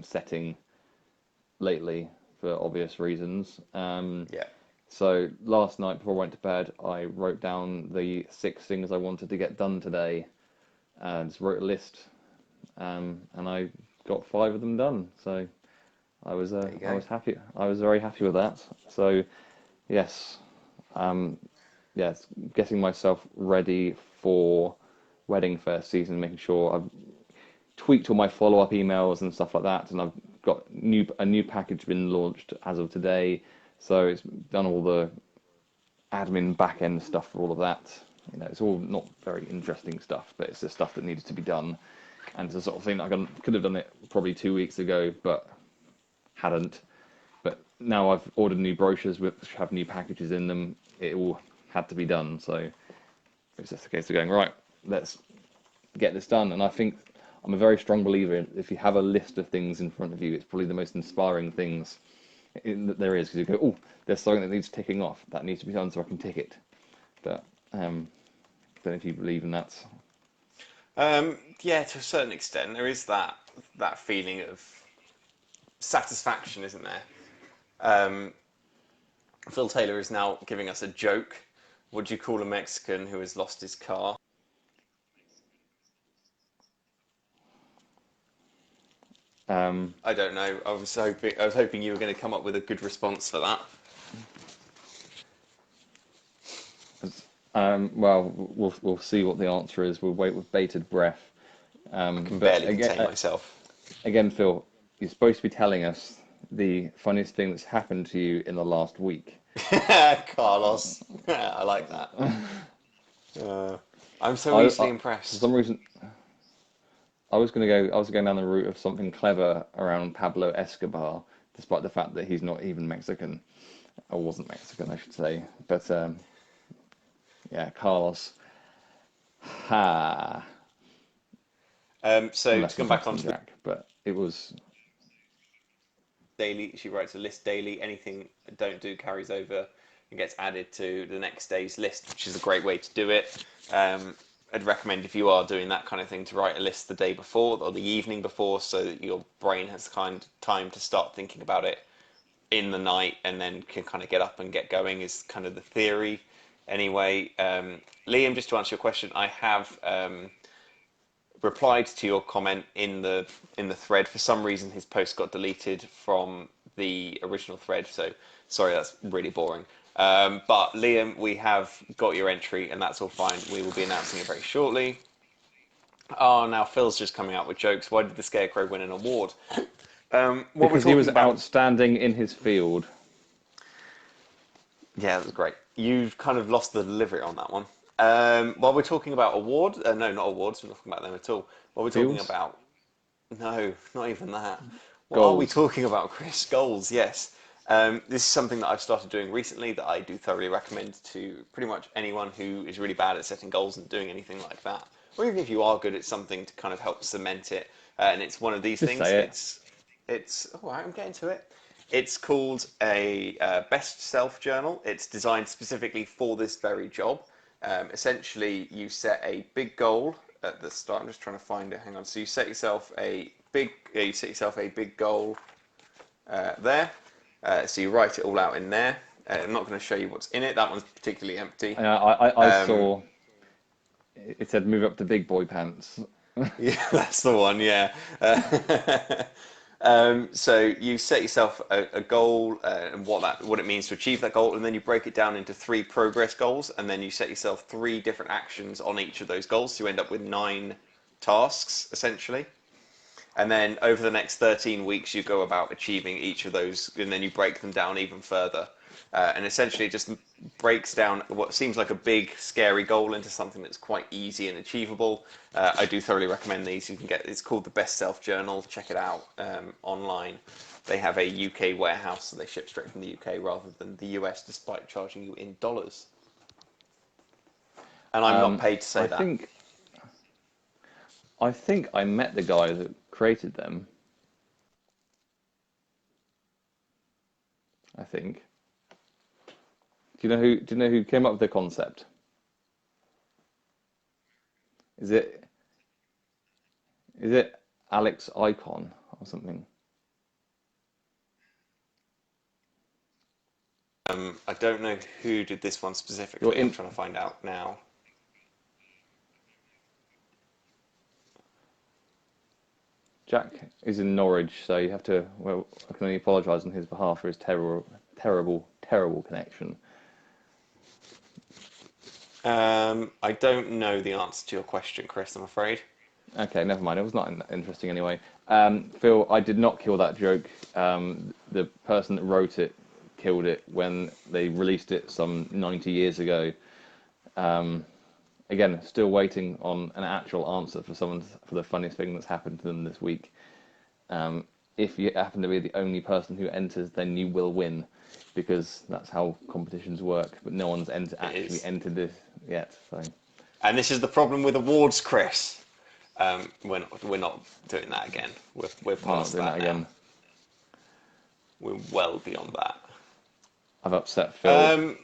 setting lately for obvious reasons. So last night before I went to bed, I wrote down the 6 things I wanted to get done today, and just wrote a list, and I got 5 of them done. So I was happy. I was very happy with that. So yes. Getting myself ready for wedding fair season, making sure I've tweaked all my follow-up emails and stuff like that, and I've got a new package been launched as of today, so it's done all the admin back-end stuff for all of that. It's all not very interesting stuff, but it's the stuff that needed to be done, and it's the sort of thing that I could have done it probably 2 weeks ago, but hadn't. But now I've ordered new brochures which have new packages in them. It all had to be done, so it's just a case of going, right, let's get this done. And I think I'm a very strong believer in, if you have a list of things in front of you, it's probably the most inspiring things that there is, because you go, oh, there's something that needs ticking off, that needs to be done so I can tick it. But don't know if you believe in that. To a certain extent, there is that feeling of satisfaction, isn't there? Phil Taylor is now giving us a joke. Would you call a Mexican who has lost his car? I don't know. I was hoping you were going to come up with a good response for that. Well, we'll see what the answer is. We'll wait with bated breath. I can But barely contain myself. again, Phil, you're supposed to be telling us the funniest thing that's happened to you in the last week. Carlos. I like that. I'm so easily For impressed. some reason, I was going down the route of something clever around Pablo Escobar, despite the fact that he's not even Mexican, or wasn't Mexican, I should say. But yeah, Carlos. Ha. So to Unless come he's back missing onto the Jack, but it was. daily, she writes a list daily. Anything I don't do carries over and gets added to the next day's list, which is a great way to do it. I'd recommend, if you are doing that kind of thing, to write a list the day before or the evening before, so that your brain has kind of time to start thinking about it in the night, and then can kind of get up and get going, is kind of the theory. Anyway, Liam, just to answer your question, I have replied to your comment in the thread. For some reason, his post got deleted from the original thread, so sorry, that's really boring. But Liam, we have got your entry, and that's all fine. We will be announcing it very shortly. Oh, now Phil's just coming out with jokes. Why did the Scarecrow win an award? What we're Because he talking was about. outstanding in his field. Yeah, that was great. You've kind of lost the delivery on that one. While we're talking about awards, no, not awards. We're not talking about them at all. While we're talking Fields? about, no, not even that. What are we Goals. talking about, Chris? Goals, yes. This is something that I've started doing recently that I do thoroughly recommend to pretty much anyone who is really bad at setting goals and doing anything like that, or even if you are good at something, to kind of help cement it. And it's one of these Just things. say it. It's all right. I'm getting to it. It's called a best self journal. It's designed specifically for this very job. Essentially, you set a big goal at the start. I'm just trying to find it. Hang on. So you set yourself a big goal there. So you write it all out in there. I'm not going to show you what's in it. That one's particularly empty. I saw it said move up to big boy pants. Yeah, that's the one. Yeah. So you set yourself a goal and what it means to achieve that goal, and then you break it down into 3 progress goals, and then you set yourself 3 different actions on each of those goals. So you end up with 9 tasks essentially. And then over the next 13 weeks, you go about achieving each of those, and then you break them down even further. And essentially, it just breaks down what seems like a big, scary goal into something that's quite easy and achievable. I do thoroughly recommend these. You can get it's called the Best Self Journal. Check it out online. They have a UK warehouse, so they ship straight from the UK rather than the US, despite charging you in dollars. And I'm not paid to say I that. think I met the guy that created them. I think. Do you know who came up with the concept? Is it is it Alex Icon or something? I don't know who did this one You're specifically. I'm in trying to find out now. Jack is in Norwich, so you have to. Well, I can only apologise on his behalf for his terrible connection. I don't know the answer to your question, Chris, I'm afraid. Okay, never mind. It was not interesting anyway. Phil, I did not kill that joke. The person that wrote it killed it when they released it some 90 years ago. Again, still waiting on an actual answer for the funniest thing that's happened to them this week. If you happen to be the only person who enters, then you will win, because that's how competitions work. But no one's actually entered this yet. So. And this is the problem with awards, Chris. We're not doing that again. We're I'm not past doing that that now. again. We're well beyond that. I've upset Phil.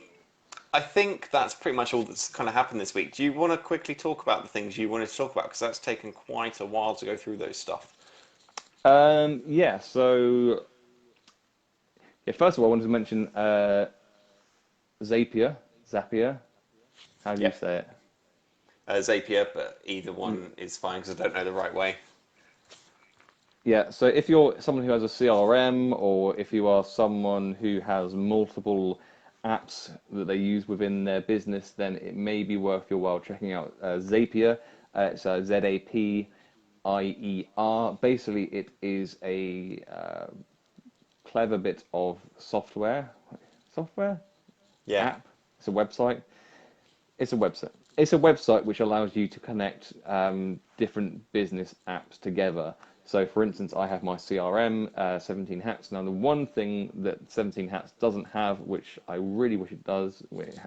I think that's pretty much all that's kind of happened this week. Do you want to quickly talk about the things you wanted to talk about? Because that's taken quite a while to go through those stuff. Yeah. So, yeah. First of all, I wanted to mention Zapier. How do you Yep. say it? Zapier, but either one is fine because I don't know the right way. Yeah, so if you're someone who has a CRM, or if you are someone who has multiple apps that they use within their business, then it may be worth your while checking out Zapier. It's Zapier. Basically, it is a clever bit of software Yeah. app. It's a website. It's a website. It's a website which allows you to connect different business apps together. So, for instance, I have my CRM, 17 Hats. Now, the one thing that 17 Hats doesn't have, which I really wish it does, it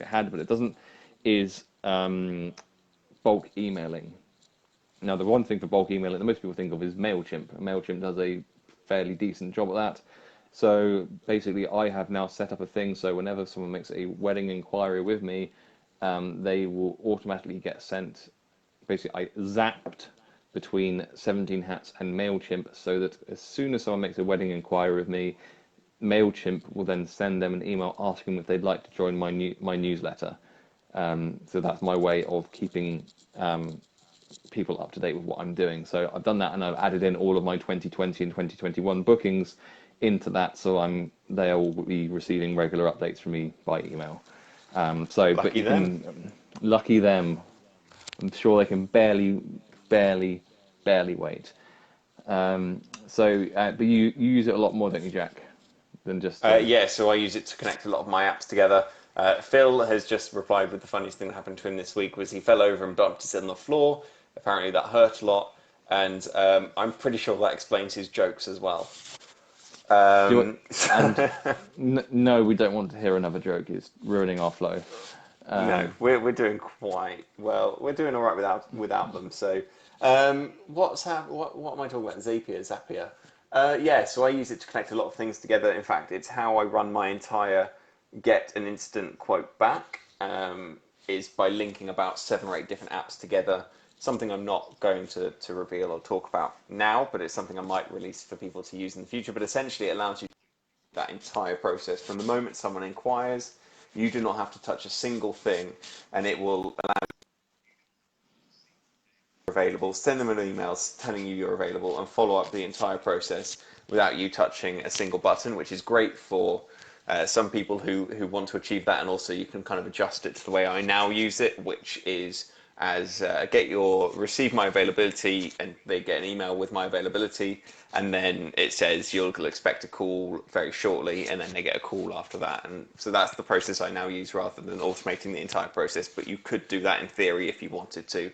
had, but it doesn't, is bulk emailing. Now, the one thing for bulk emailing that most people think of is MailChimp. MailChimp does a fairly decent job at that. So basically, I have now set up a thing so whenever someone makes a wedding inquiry with me, they will automatically get sent. Basically, I zapped between 17 Hats and MailChimp so that as soon as someone makes a wedding inquiry with me, MailChimp will then send them an email asking if they'd like to join my newsletter. So that's my way of keeping people up to date with what I'm doing. So I've done that, and I've added in all of my 2020 and 2021 bookings into that, so they'll be receiving regular updates from me by email. But Lucky you them. can, lucky them. I'm sure they can barely wait. But you use it a lot more, don't you, Jack? Than just Yeah, so I use it to connect a lot of my apps together. Phil has just replied with the funniest thing that happened to him this week was he fell over and bumped his head on the floor. Apparently that hurt a lot, and I'm pretty sure that explains his jokes as well. do it. Um, And no, we don't want to hear another joke. It's ruining our flow. no, we're doing quite well. We're doing all right without them. So, what am I talking about? Zapier. Yeah, so I use it to connect a lot of things together. In fact, it's how I run my entire get an instant quote back. Is by linking about 7 or 8 different apps together. Something I'm not going to reveal or talk about now, but it's something I might release for people to use in the future. But essentially, it allows you that entire process from the moment someone inquires. You do not have to touch a single thing, and it will allow you available, send them an email telling you you're available, and follow up the entire process without you touching a single button, which is great for some people who want to achieve that. And also you can kind of adjust it to the way I now use it, which is as receive my availability, and they get an email with my availability, and then it says you'll expect a call very shortly, and then they get a call after that. And so that's the process I now use rather than automating the entire process. But you could do that in theory if you wanted to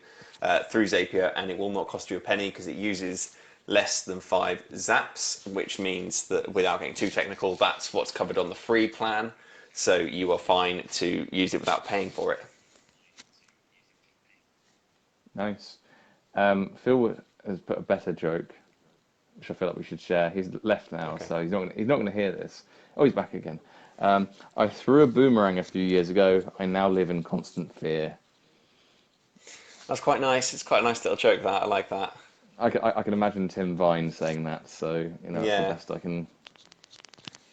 through Zapier, and it will not cost you a penny because it uses less than 5 zaps, which means that without getting too technical, that's what's covered on the free plan. So you are fine to use it without paying for it. Nice. Phil has put a better joke, which I feel like we should share. He's left now, Okay. so he's not gonna hear this. Oh, he's back again. I threw a boomerang a few years ago. I now live in constant fear. That's quite nice. It's quite a nice little joke, that. I like that. I can imagine Tim Vine saying that, so it's the Yeah. best I can.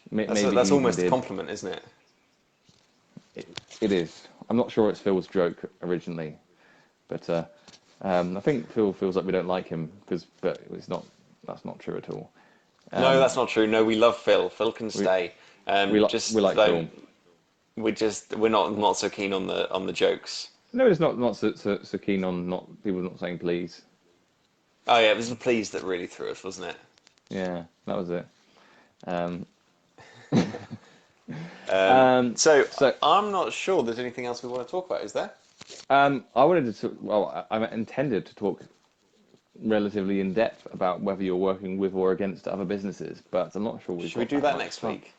Maybe That's he even almost a did. compliment, isn't it? It is. I'm not sure it's Phil's joke originally, but I think Phil feels like we don't like him but it's not. That's not true at all. No, Um, that's not true. No, we love Phil. Phil can we stay. we Just like Phil. don't. We're not so keen on the jokes. No, it's not so keen on not people not saying please. Oh yeah, it was the please that really threw us, wasn't it? Yeah, that was it. Um, So so I'm not sure there's anything else we want to talk about, is there? I wanted to talk, well, I intended to talk relatively in depth about whether you're working with or against other businesses, but I'm not sure we've Should we got do that that much next time. week?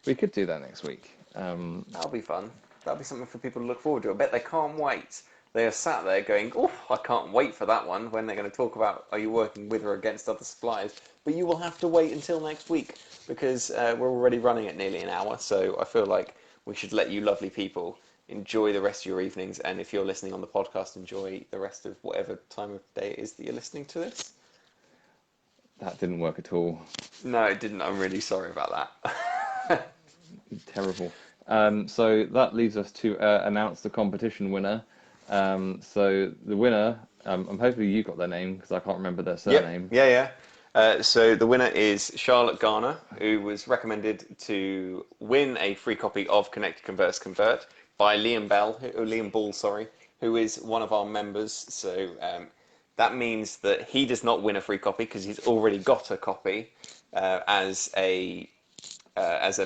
We could do that next week. That'll be fun. That'll be something for people to look forward to. I bet they can't wait. They are sat there going, "Oh, I can't wait for that one." When they're going to talk about, are you working with or against other suppliers? But you will have to wait until next week because we're already running at nearly an hour. So I feel like we should let you lovely people enjoy the rest of your evenings. And if you're listening on the podcast, enjoy the rest of whatever time of day it is that you're listening to this. That didn't work at all. No, it didn't. I'm really sorry about that. Terrible. So that leaves us to announce the competition winner. So the winner, I'm hoping you got their name because I can't remember their Yep. surname. Yeah, yeah. So the winner is Charlotte Garner, who was recommended to win a free copy of Connect, Converse, Convert by Liam Ball, sorry, who is one of our members. So that means that he does not win a free copy because he's already got a copy as a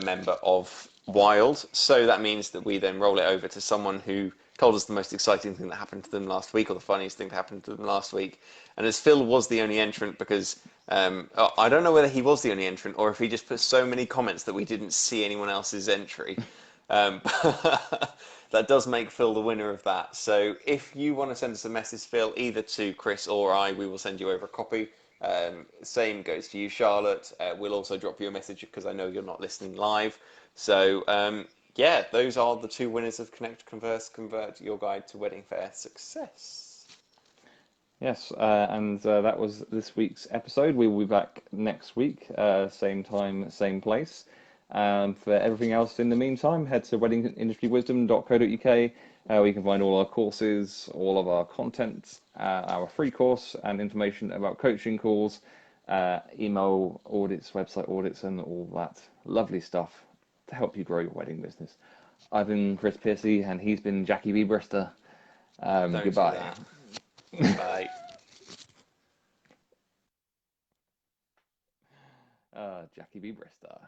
member of Wild. So that means that we then roll it over to someone who told us the most exciting thing that happened to them last week, or the funniest thing that happened to them last week. And as Phil was the only entrant, because I don't know whether he was the only entrant or if he just put so many comments that we didn't see anyone else's entry. Um, that does make Phil the winner of that. So if you want to send us a message, Phil, either to Chris or I, we will send you over a copy. Same goes to you, Charlotte. We'll also drop you a message because I know you're not listening live. So yeah, those are the two winners of Connect, Converse, Convert, your guide to wedding fair success. Yes, and that was this week's episode. We will be back next week, same time, same place. For everything else in the meantime, head to weddingindustrywisdom.co.uk, where you can find all our courses, all of our content, our free course, and information about coaching calls, email audits, website audits, and all that lovely stuff to help you grow your wedding business. I've been Chris Piercy, and he's been Jackie B. Brister. Don't do Goodbye. that. Bye. Jackie B. Brister.